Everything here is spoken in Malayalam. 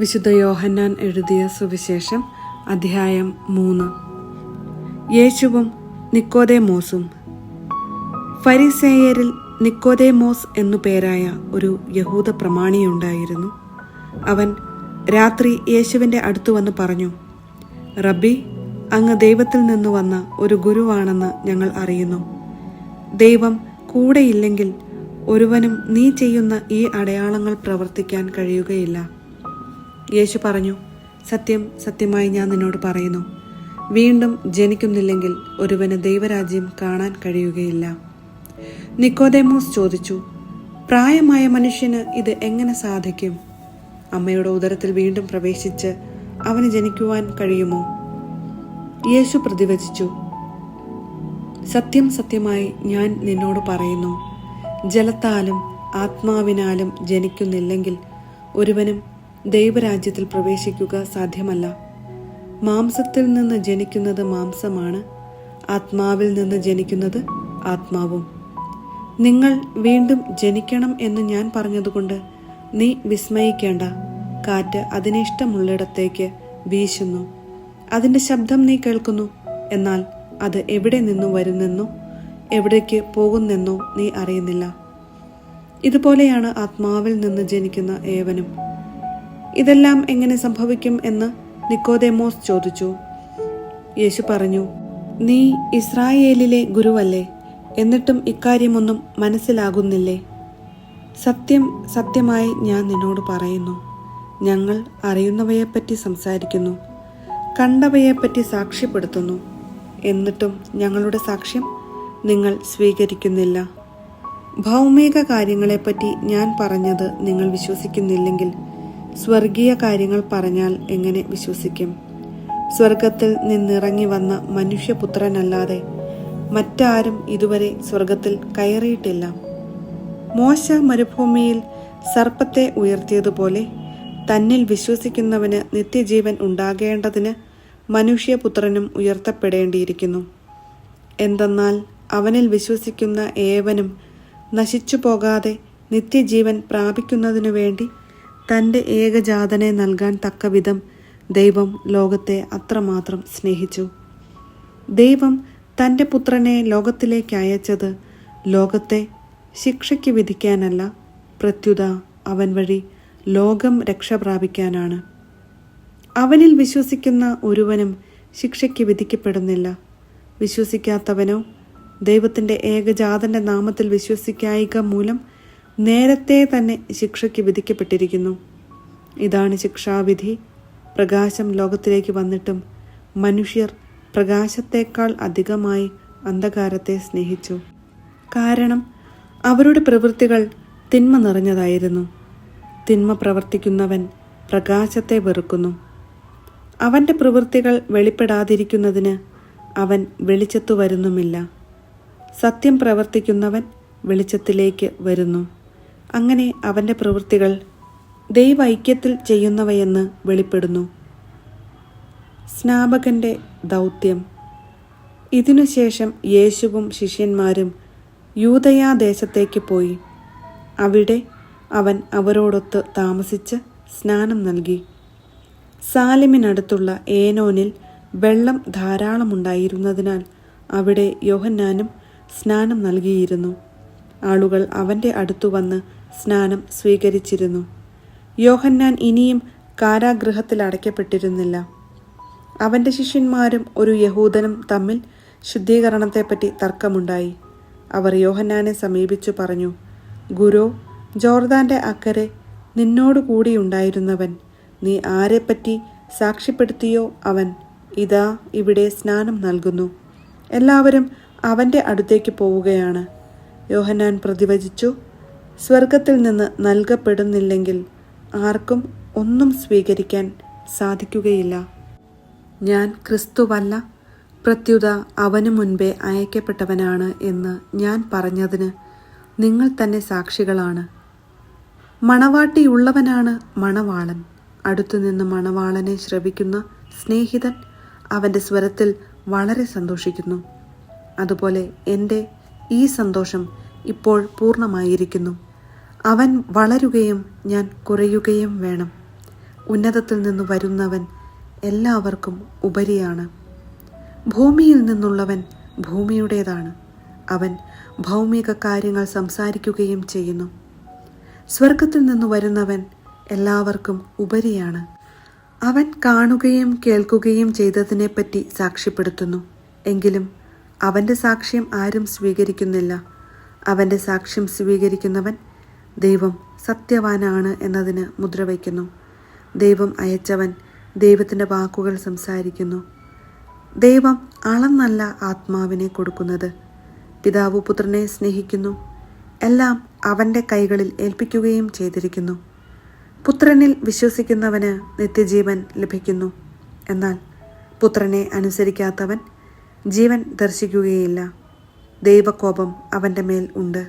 വിശുദ്ധ യോഹന്നാൻ എഴുതിയ സുവിശേഷം അധ്യായം 3. യേശുവും നിക്കോദേമോസും. ഫരിസേയരിൽ നിക്കോദേമോസ് എന്നു പേരായ ഒരു യഹൂദ പ്രമാണിയുണ്ടായിരുന്നു. അവൻ രാത്രി യേശുവിൻ്റെ അടുത്തു വന്ന് പറഞ്ഞു, റബ്ബി, അങ്ങ് ദൈവത്തിൽ നിന്നു വന്ന ഒരു ഗുരുവാണെന്ന് ഞങ്ങൾ അറിയുന്നു. ദൈവം കൂടെയില്ലെങ്കിൽ ഒരുവനും നീ ചെയ്യുന്ന ഈ അടയാളങ്ങൾ പ്രവർത്തിക്കാൻ കഴിയുകയില്ല. യേശു പറഞ്ഞു, സത്യം സത്യമായി ഞാൻ നിന്നോട് പറയുന്നു, വീണ്ടും ജനിക്കുന്നില്ലെങ്കിൽ ഒരുവന് ദൈവരാജ്യം കാണാൻ കഴിയുകയില്ല. നിക്കോദേമോസ് ചോദിച്ചു, പ്രായമായ മനുഷ്യന് ഇത് എങ്ങനെ സാധിക്കും? അമ്മയുടെ ഉദരത്തിൽ വീണ്ടും പ്രവേശിച്ച് അവന് ജനിക്കുവാൻ കഴിയുമോ? യേശു പ്രതിവചിച്ചു, സത്യം സത്യമായി ഞാൻ നിന്നോട് പറയുന്നു, ജലത്താലും ആത്മാവിനാലും ജനിക്കുന്നില്ലെങ്കിൽ ഒരുവനും ദൈവരാജ്യത്തിൽ പ്രവേശിക്കുക സാധ്യമല്ല. മാംസത്തിൽ നിന്ന് ജനിക്കുന്നത് മാംസമാണ്, ആത്മാവിൽ നിന്ന് ജനിക്കുന്നത് ആത്മാവും. നിങ്ങൾ വീണ്ടും ജനിക്കണം എന്ന് ഞാൻ പറഞ്ഞതുകൊണ്ട് നീ വിസ്മയിക്കേണ്ട. കാറ്റ് അതിനിഷ്ടമുള്ളിടത്തേക്ക് വീശുന്നു, അതിൻ്റെ ശബ്ദം നീ കേൾക്കുന്നു, എന്നാൽ അത് എവിടെ നിന്നു വരുന്നെന്നോ എവിടേക്ക് പോകുന്നെന്നോ നീ അറിയുന്നില്ല. ഇതുപോലെയാണ് ആത്മാവിൽ നിന്ന് ജനിക്കുന്ന ഏവനും. ഇതെല്ലാം എങ്ങനെ സംഭവിക്കും എന്ന് നിക്കോദേമോസ് ചോദിച്ചു. യേശു പറഞ്ഞു, നീ ഇസ്രായേലിലെ ഗുരുവല്ലേ, എന്നിട്ടും ഇക്കാര്യമൊന്നും മനസ്സിലാകുന്നില്ലേ? സത്യം സത്യമായി ഞാൻ നിന്നോട് പറയുന്നു, ഞങ്ങൾ അറിയുന്നവയെപ്പറ്റി സംസാരിക്കുന്നു, കണ്ടവയെപ്പറ്റി സാക്ഷ്യപ്പെടുത്തുന്നു, എന്നിട്ടും ഞങ്ങളുടെ സാക്ഷ്യം നിങ്ങൾ സ്വീകരിക്കുന്നില്ല. ഭൗമിക കാര്യങ്ങളെപ്പറ്റി ഞാൻ പറഞ്ഞത് നിങ്ങൾ വിശ്വസിക്കുന്നില്ലെങ്കിൽ സ്വർഗീയ കാര്യങ്ങൾ പറഞ്ഞാൽ എങ്ങനെ വിശ്വസിക്കും? സ്വർഗത്തിൽ നിന്നിറങ്ങി വന്ന മനുഷ്യപുത്രനല്ലാതെ മറ്റാരും ഇതുവരെ സ്വർഗത്തിൽ കയറിയിട്ടില്ല. മോശ മരുഭൂമിയിൽ സർപ്പത്തെ ഉയർത്തിയതുപോലെ തന്നിൽ വിശ്വസിക്കുന്നവന് നിത്യജീവൻ ഉണ്ടാകേണ്ടതിന് മനുഷ്യപുത്രനും ഉയർത്തപ്പെടേണ്ടിയിരിക്കുന്നു. എന്തെന്നാൽ അവനിൽ വിശ്വസിക്കുന്ന ഏവനും നശിച്ചു പോകാതെ നിത്യജീവൻ പ്രാപിക്കുന്നതിനു വേണ്ടി തൻ്റെ ഏകജാതനെ നൽകാൻ തക്കവിധം ദൈവം ലോകത്തെ അത്രമാത്രം സ്നേഹിച്ചു. ദൈവം തൻ്റെ പുത്രനെ ലോകത്തിലേക്ക് അയച്ചത് ലോകത്തെ ശിക്ഷയ്ക്ക് വിധിക്കാനല്ല, പ്രത്യുത അവൻ വഴി ലോകം രക്ഷ പ്രാപിക്കാനാണ്. അവനിൽ വിശ്വസിക്കുന്ന ഒരുവനും ശിക്ഷയ്ക്ക് വിധിക്കപ്പെടുന്നില്ല. വിശ്വസിക്കാത്തവനോ ദൈവത്തിൻ്റെ ഏകജാതൻ്റെ നാമത്തിൽ വിശ്വസിക്കായിക മൂലം നേരത്തെ തന്നെ ശിക്ഷയ്ക്ക് വിധിക്കപ്പെട്ടിരിക്കുന്നു. ഇതാണ് ശിക്ഷാവിധി. പ്രകാശം ലോകത്തിലേക്ക് വന്നിട്ടും മനുഷ്യർ പ്രകാശത്തേക്കാൾ അധികമായി അന്ധകാരത്തെ സ്നേഹിച്ചു. കാരണം അവരുടെ പ്രവൃത്തികൾ തിന്മ നിറഞ്ഞതായിരുന്നു. തിന്മ പ്രവർത്തിക്കുന്നവൻ പ്രകാശത്തെ വെറുക്കുന്നു. അവൻ്റെ പ്രവൃത്തികൾ വെളിപ്പെടാതിരിക്കുന്നതിന് അവൻ വെളിച്ചത്തു വരുന്നുമില്ല. സത്യം പ്രവർത്തിക്കുന്നവൻ വെളിച്ചത്തിലേക്ക് വരുന്നു. അങ്ങനെ അവൻ്റെ പ്രവൃത്തികൾ ദൈവൈക്യത്തിൽ ചെയ്യുന്നവയെന്ന് വെളിപ്പെടുന്നു. സ്നാപകന്റെ ദൗത്യം. ഇതിനുശേഷം യേശുവും ശിഷ്യന്മാരും യൂദയാദേശത്തേക്ക് പോയി. അവിടെ അവൻ അവരോടൊത്ത് താമസിച്ച് സ്നാനം നൽകി. സാലിമിനടുത്തുള്ള ഏനോനിൽ വെള്ളം ധാരാളമുണ്ടായിരുന്നതിനാൽ അവിടെ യോഹന്നാനും സ്നാനം നൽകിയിരുന്നു. ആളുകൾ അവൻ്റെ അടുത്തു വന്ന് സ്നാനം സ്വീകരിച്ചിരുന്നു. യോഹന്നാൻ ഇനിയും കാരാഗൃഹത്തിൽ അടയ്ക്കപ്പെട്ടിരുന്നില്ല. അവൻ്റെ ശിഷ്യന്മാരും ഒരു യഹൂദനും തമ്മിൽ ശുദ്ധീകരണത്തെപ്പറ്റി തർക്കമുണ്ടായി. അവർ യോഹന്നാനെ സമീപിച്ചു പറഞ്ഞു, ഗുരോ, ജോർദാന്റെ അക്കരെ നിന്നോട് കൂടിയുണ്ടായിരുന്നവൻ, നീ ആരെപ്പറ്റി സാക്ഷ്യപ്പെടുത്തിയോ അവൻ ഇതാ ഇവിടെ സ്നാനം നൽകുന്നു. എല്ലാവരും അവൻ്റെ അടുത്തേക്ക് പോവുകയാണ്. യോഹന്നാൻ പ്രതിവചിച്ചു, സ്വർഗത്തിൽ നിന്ന് നൽകപ്പെടുന്നില്ലെങ്കിൽ ആർക്കും ഒന്നും സ്വീകരിക്കാൻ സാധിക്കുകയില്ല. ഞാൻ ക്രിസ്തുവല്ല, പ്രത്യുത അവനു മുൻപേ അയക്കപ്പെട്ടവനാണ് എന്ന് ഞാൻ പറഞ്ഞതിന് നിങ്ങൾ തന്നെ സാക്ഷികളാണ്. മണവാട്ടിയുള്ളവനാണ് മണവാളൻ. അടുത്തുനിന്ന് മണവാളനെ ശ്രവിക്കുന്ന സ്നേഹിതൻ അവൻ്റെ സ്വരത്തിൽ വളരെ സന്തോഷിക്കുന്നു. അതുപോലെ എൻ്റെ ഈ സന്തോഷം ഇപ്പോൾ പൂർണ്ണമായിരിക്കുന്നു. അവൻ വളരുകയും ഞാൻ കുറയുകയും വേണം. ഉന്നതത്തിൽ നിന്ന് വരുന്നവൻ എല്ലാവർക്കും ഉപരിയാണ്. ഭൂമിയിൽ നിന്നുള്ളവൻ ഭൂമിയുടേതാണ്. അവൻ ഭൗമിക കാര്യങ്ങൾ സംസാരിക്കുകയും ചെയ്യുന്നു. സ്വർഗത്തിൽ നിന്ന് വരുന്നവൻ എല്ലാവർക്കും ഉപരിയാണ്. അവൻ കാണുകയും കേൾക്കുകയും ചെയ്തതിനെപ്പറ്റി സാക്ഷ്യപ്പെടുത്തുന്നു. എങ്കിലും അവൻ്റെ സാക്ഷ്യം ആരും സ്വീകരിക്കുന്നില്ല. അവൻ്റെ സാക്ഷ്യം സ്വീകരിക്കുന്നവൻ ദൈവം സത്യവാനാണ് എന്നതിന് മുദ്രവയ്ക്കുന്നു. ദൈവം അയച്ചവൻ ദൈവത്തിൻ്റെ വാക്കുകൾ സംസാരിക്കുന്നു. ദൈവം അളന്നല്ല ആത്മാവിനെ കൊടുക്കുന്നത്. പിതാവ് പുത്രനെ സ്നേഹിക്കുന്നു. എല്ലാം അവൻ്റെ കൈകളിൽ ഏൽപ്പിക്കുകയും ചെയ്തിരിക്കുന്നു. പുത്രനിൽ വിശ്വസിക്കുന്നവന് നിത്യജീവൻ ലഭിക്കുന്നു. എന്നാൽ പുത്രനെ അനുസരിക്കാത്തവൻ ജീവൻ ദർശിക്കുകയില്ല. ദൈവകോപം അവൻ്റെ മേൽ ഉണ്ട്.